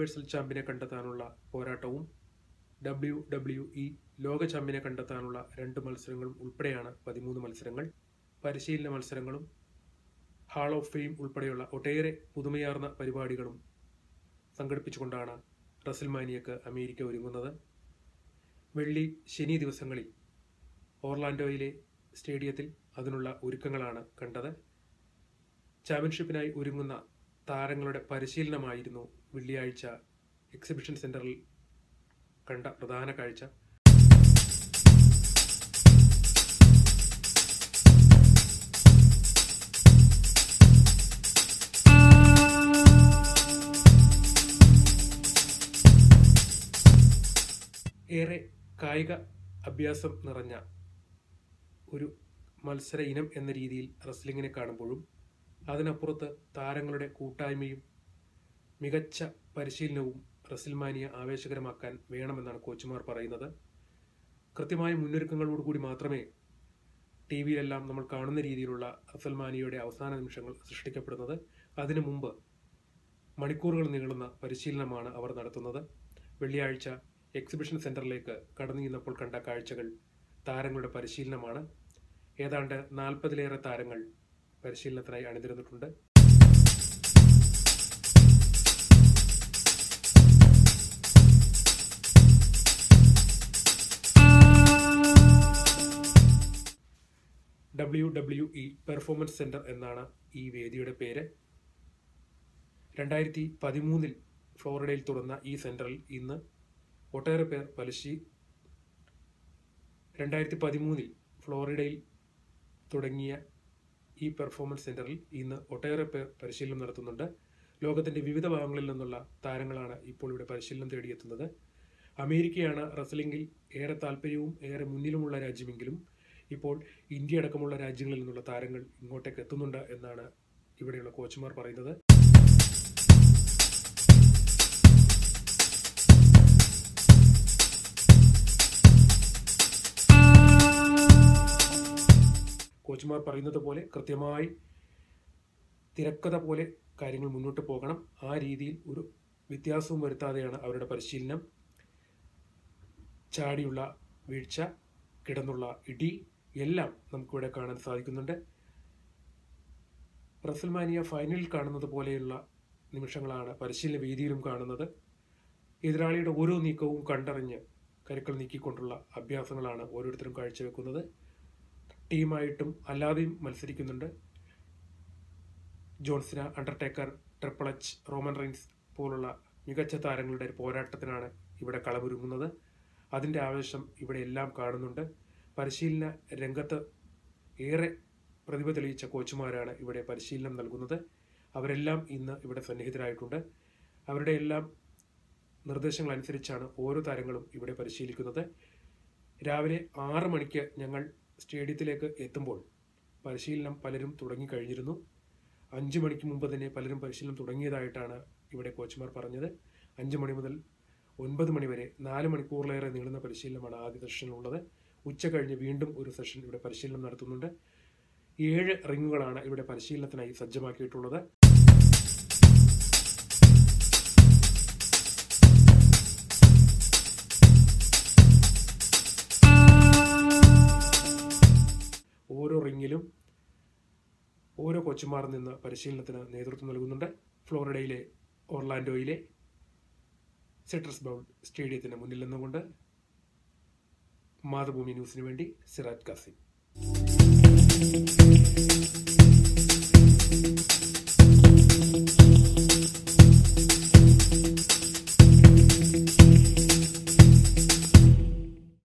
Universal ചാമ്പ്യനെ കണ്ടെത്താനുള്ള പോരാട്ടവും WWE ലോക ചാമ്പ്യനെ കണ്ടെത്താനുള്ള 2 മത്സരങ്ങളും ഉൾപ്പെടെയാണ് 13 മത്സരങ്ങൾ. പരിശീലന മത്സരങ്ങളും ഹാൾ ഓഫ് ഫെയിം ഉൾപ്പെടെയുള്ള ഒട്ടേറെ പുതുമയാർന്ന പരിപാടികളും സംഘടിപ്പിച്ചുകൊണ്ടാണ് റസൽമാനിയക്ക് അമേരിക്ക ഒരുങ്ങുന്നത്. വെള്ളി, ശനി ദിവസങ്ങളിൽ ഓർലാൻഡോയിലെ സ്റ്റേഡിയത്തിൽ അതിനുള്ള ഒരുക്കങ്ങളാണ് കണ്ടത്. ചാമ്പ്യൻഷിപ്പിനായി ഒരുങ്ങുന്ന താരങ്ങളുടെ പരിശീലനമായിരുന്നു വെള്ളിയാഴ്ച എക്സിബിഷൻ സെന്ററിൽ കണ്ട പ്രധാന കാഴ്ച. ഏറെ കായിക അഭ്യാസം നിറഞ്ഞ ഒരു മത്സര ഇനം എന്ന രീതിയിൽ റെസ്ലിങ്ങിനെ കാണുമ്പോഴും അതിനപ്പുറത്ത് താരങ്ങളുടെ കൂട്ടായ്മയും മികച്ച പരിശീലനവും റെസ്ൽമാനിയ ആവേശകരമാക്കാൻ വേണമെന്നാണ് കോച്ചുമാർ പറയുന്നത്. കൃത്യമായ മുന്നൊരുക്കങ്ങളോടുകൂടി മാത്രമേ TV-യിലെല്ലാം നമ്മൾ കാണുന്ന രീതിയിലുള്ള റെസ്ൽമാനിയയുടെ അവസാന നിമിഷങ്ങൾ സൃഷ്ടിക്കപ്പെടുന്നത്. അതിനു മുമ്പ് മണിക്കൂറുകൾ നീളുന്ന പരിശീലനമാണ് അവർ നടത്തുന്നത്. വെള്ളിയാഴ്ച എക്സിബിഷൻ സെന്ററിലേക്ക് കടന്നു ചെന്നപ്പോൾ കണ്ട കാഴ്ചകൾ താരങ്ങളുടെ പരിശീലനമാണ്. ഏതാണ്ട് 40-ലേറെ താരങ്ങൾ പരിശീലനത്തിനായി അണിനിരന്നിട്ടുണ്ട്. WWE പെർഫോമൻസ് സെന്റർ എന്നാണ് ഈ വേദിയുടെ പേര്. 2013 ഫ്ലോറിഡയിൽ തുറന്ന ഈ സെന്ററിൽ ഇന്ന് ഒട്ടേറെ പേർ 2013 ഫ്ലോറിഡയിൽ തുടങ്ങിയ ഈ പെർഫോമൻസ് സെന്ററിൽ ഇന്ന് ഒട്ടേറെ പേർ പരിശീലനം നടത്തുന്നുണ്ട്. ലോകത്തിന്റെ വിവിധ ഭാഗങ്ങളിൽ നിന്നുള്ള താരങ്ങളാണ് ഇപ്പോൾ ഇവിടെ പരിശീലനം തേടിയെത്തുന്നത്. അമേരിക്കയാണ് റെസ്ലിംഗിൽ ഏറെ താല്പര്യവും ഏറെ മുന്നിലുമുള്ള രാജ്യമെങ്കിലും ഇപ്പോൾ ഇന്ത്യ അടക്കമുള്ള രാജ്യങ്ങളിൽ നിന്നുള്ള താരങ്ങൾ ഇങ്ങോട്ടേക്ക് എത്തുന്നുണ്ട് എന്നാണ് ഇവിടെയുള്ള കോച്ചുമാർ പറയുന്നത്. കോച്ചുമാർ പറയുന്നത് പോലെ കൃത്യമായി തിരക്കഥ പോലെ കാര്യങ്ങൾ മുന്നോട്ട് പോകണം. ആ രീതിയിൽ ഒരു വ്യത്യാസവും വരുത്താതെയാണ് അവരുടെ പരിശീലനം. ചാടിയുള്ള വീഴ്ച, കിടന്നുള്ള ഇടി എല്ലാം നമുക്കിവിടെ കാണാൻ സാധിക്കുന്നുണ്ട്. റെസ്ൽമാനിയ ഫൈനലിൽ കാണുന്നത് പോലെയുള്ള നിമിഷങ്ങളാണ് പരിശീലന വേദിയിലും കാണുന്നത്. എതിരാളിയുടെ ഓരോ നീക്കവും കണ്ടറിഞ്ഞ് കരുക്കൾ നീക്കിക്കൊണ്ടുള്ള അഭ്യാസങ്ങളാണ് ഓരോരുത്തരും കാഴ്ചവെക്കുന്നത്. ടീമായിട്ടും അല്ലാതെയും മത്സരിക്കുന്നുണ്ട്. John Cena, Undertaker, triple H, Roman Reigns പോലുള്ള മികച്ച താരങ്ങളുടെ പോരാട്ടത്തിനാണ് ഇവിടെ കളമൊരുങ്ങുന്നത്. അതിൻ്റെ ആവേശം ഇവിടെ എല്ലാം കാണുന്നുണ്ട്. പരിശീലന രംഗത്ത് ഏറെ പ്രതിഭ തെളിയിച്ച കോച്ചുമാരാണ് ഇവിടെ പരിശീലനം നൽകുന്നത്. അവരെല്ലാം ഇന്ന് ഇവിടെ സന്നിഹിതരായിട്ടുണ്ട്. അവരുടെ എല്ലാം നിർദ്ദേശങ്ങൾ അനുസരിച്ചാണ് ഓരോ താരങ്ങളും ഇവിടെ പരിശീലിക്കുന്നത്. രാവിലെ 6 മണിക്ക് ഞങ്ങൾ സ്റ്റേഡിയത്തിലേക്ക് എത്തുമ്പോൾ പരിശീലനം പലരും തുടങ്ങിക്കഴിഞ്ഞിരുന്നു. 5 മണിക്ക് മുമ്പ് തന്നെ പലരും പരിശീലനം തുടങ്ങിയതായിട്ടാണ് ഇവിടെ കോച്ചുമാർ പറഞ്ഞത്. 5 മണി മുതൽ 9 മണി വരെ 4 മണിക്കൂറിലേറെ നീളുന്ന പരിശീലനമാണ് ആദ്യ സെഷനിലുള്ളത്. ഉച്ച കഴിഞ്ഞ് വീണ്ടും ഒരു സെഷൻ ഇവിടെ പരിശീലനം നടത്തുന്നുണ്ട്. 7 റിങ്ങുകളാണ് ഇവിടെ പരിശീലനത്തിനായി സജ്ജമാക്കിയിട്ടുള്ളത്. ഓരോ റിങ്ങിലും ഓരോ കോച്ചുമാർ നിന്ന് പരിശീലനത്തിന് നേതൃത്വം നൽകുന്നുണ്ട്. ഫ്ലോറിഡയിലെ ഓർലാൻഡോയിലെ സിട്രസ് ബൗൾ സ്റ്റേഡിയത്തിന് മുന്നിൽ നിന്നുകൊണ്ട് മാതൃഭൂമി ന്യൂസിന് വേണ്ടി സിറാജ് കാസിം.